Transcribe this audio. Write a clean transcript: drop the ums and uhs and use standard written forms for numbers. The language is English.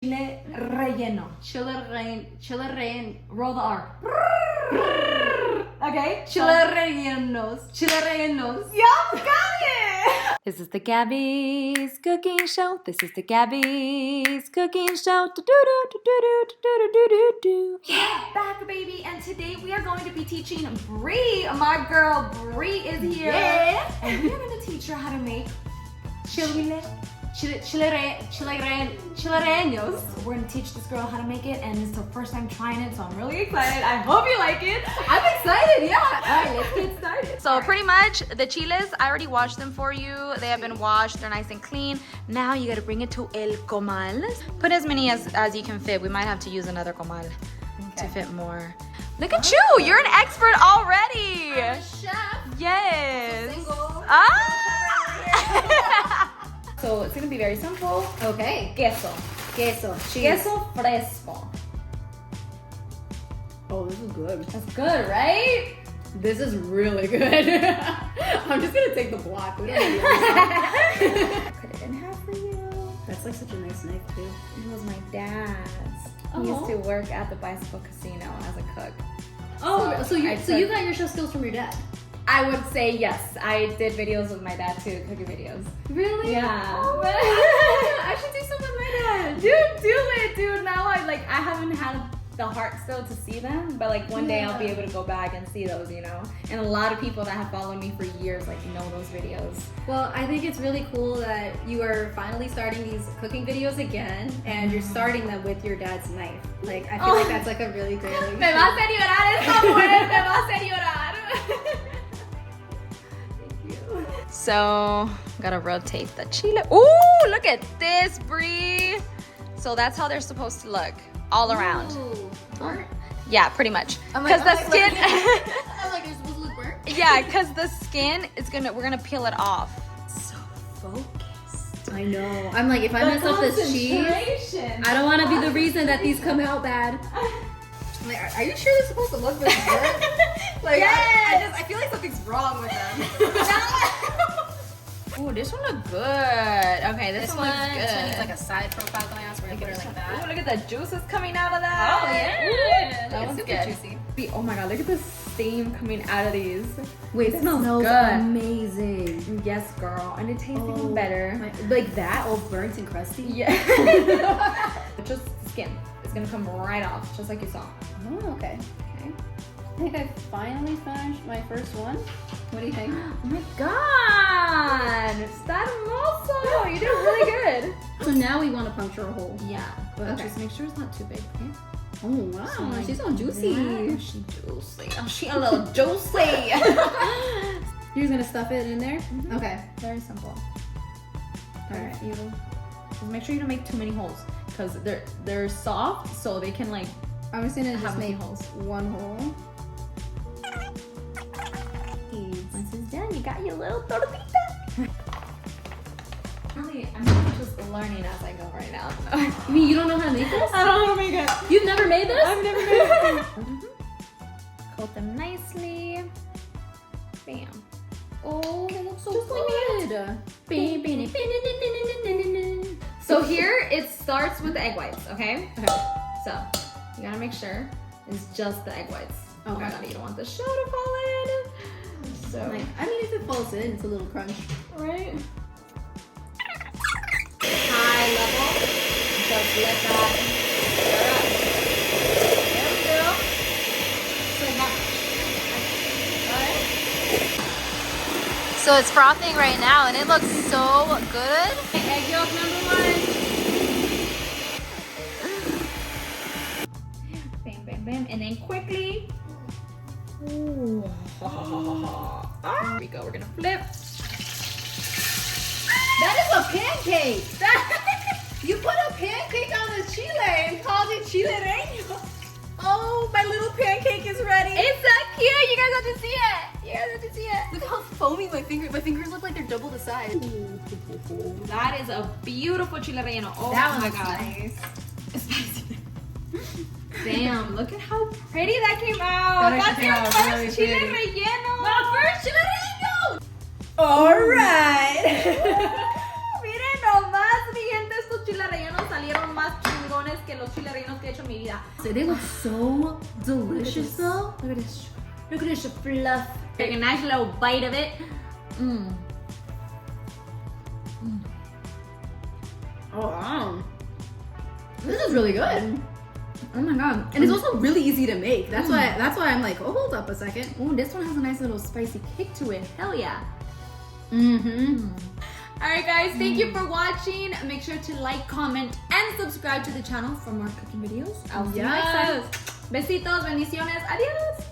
Chile relleno. Chile relleno. Roll the R. Okay. Chile rellenos. Chile rellenos. Yup, got it. This is the Gabby's cooking show. This is the Gabby's cooking show. Do-do-do-do-do-do-do-do-do-do. Yeah, back baby, and today we are going to be teaching Brie. My girl Brie is here. Yeah. And we're going to teach her how to make chile rellenos. We're gonna teach this girl how to make it, and it's her first time trying it, so I'm really excited. I hope you like it. I'm excited, yeah. All right, let's get started. So pretty much the chiles, I already washed them for you. They have been washed, they're nice and clean. Now you gotta bring it to el comal. Put as many as you can fit. We might have to use another comal to fit more. Look at you, you're an expert already. I'm a chef. Yes. Single. Ah! So it's gonna be very simple. Okay. Queso. Queso. Cheese. Queso fresco. Oh, this is good. That's good, right? This is really good. I'm just gonna take the block. We don't need Cut it in half for you. That's like such a nice knife too. It was my dad's. He used to work at the bicycle casino as a cook. Oh, so you took- got your chef skills from your dad? I would say yes. I did videos with my dad too, cooking videos. Really? Yeah. Oh, I should do some with my dad. Dude, do it, dude. Now I haven't had the heart still to see them, but like one day I'll be able to go back and see those, you know. And a lot of people that have followed me for years like know those videos. Well, I think it's really cool that you are finally starting these cooking videos again, and you're starting them with your dad's knife. Like, I feel like that's like a really great. Like, Me va a hacer llorar esta mujer, me va a hacer llorar. So, gotta rotate the chile. Ooh, look at this, Brie. So that's how they're supposed to look, all around. Ooh. Yeah, pretty much. I'm Because like, the skin. I'm like, they're supposed to look burnt. Yeah, because the skin is we're gonna peel it off. So focused. I know. I'm like, if I mess up this cheese, I don't want to be the reason that these come out bad. I'm like, are you sure they're supposed to look this good? Like, Yes! I feel like something's wrong with them. Ooh, this one look good. Okay, this one looks This one good. needs like a side profile glass. We're gonna put it like that. Ooh, look at the juices coming out of that. Oh, yeah. Ooh, that It's one's super good. juicy. Oh my god, look at the steam coming out of these. Wait, it smells good. amazing. Yes, girl. And it tastes even better. Like that, all burnt and crusty? Yeah. Just the skin. It's gonna come right off, just like you saw. Oh, okay. Okay. I think I finally finished my first one. What do you think? Oh my god! Está hermoso! You did really good. So now we want to puncture a hole. Yeah, but Okay. just make sure it's not too big, okay? Oh, wow. like She's so juicy. Yeah, she juicy. Oh, she a little juicy. You're just gonna stuff it in there? Mhm. Okay. Very simple. Alright. You just make sure you don't make too many holes because they're soft, so they can like I'm just gonna have just a few make holes. one hole. Once it's done, you got your little tortita. Really, I'm just learning as I go right now. You mean you don't know how to make this? I don't know how to make it. You've never made this? I've never made it. Coat them nicely. Bam. Oh, they look so Just like good. So here it starts with the egg whites, okay? Okay. So you gotta make sure it's just the egg whites. Oh my Okay. god, you don't want the shell to fall in. So, Like, I mean, if it falls in, it's a little crunch. right? High level. Just let that stir up. There we go. So much. Alright. So it's frothing right now, and it looks so good. Egg yolk number 1. Bam, bam, bam. And then quickly. Ooh. There we go. We're gonna flip. That is a pancake! You put a pancake on the chile and called it chile rellenos. Oh, my little pancake is ready. It's so cute. You guys have to see it. You guys have to see it. Look how foamy my fingers look like they're double the size. That is a beautiful chile relleno. Oh That my one looks god. nice. It's spicy. Damn, look at how pretty that came out. That That's came your out first really chile pretty. relleno. My first chile relleno! Alright. Miren nomás, mi gente, estos chile rellenos salieron más chingones. que los chile rellenos que he hecho en mi vida. So they look so delicious though. Look at this. Look at this fluff. Take a nice little bite of it. Oh, wow. This is really good. Oh my god. And it's also really easy to make. That's why I'm like, oh, hold up a second. Oh, this one has a nice little spicy kick to it. Hell yeah. Alright guys, thank you for watching. Make sure to like, comment, and subscribe to the channel for more cooking videos. I'll see you next time. Besitos, bendiciones, adios.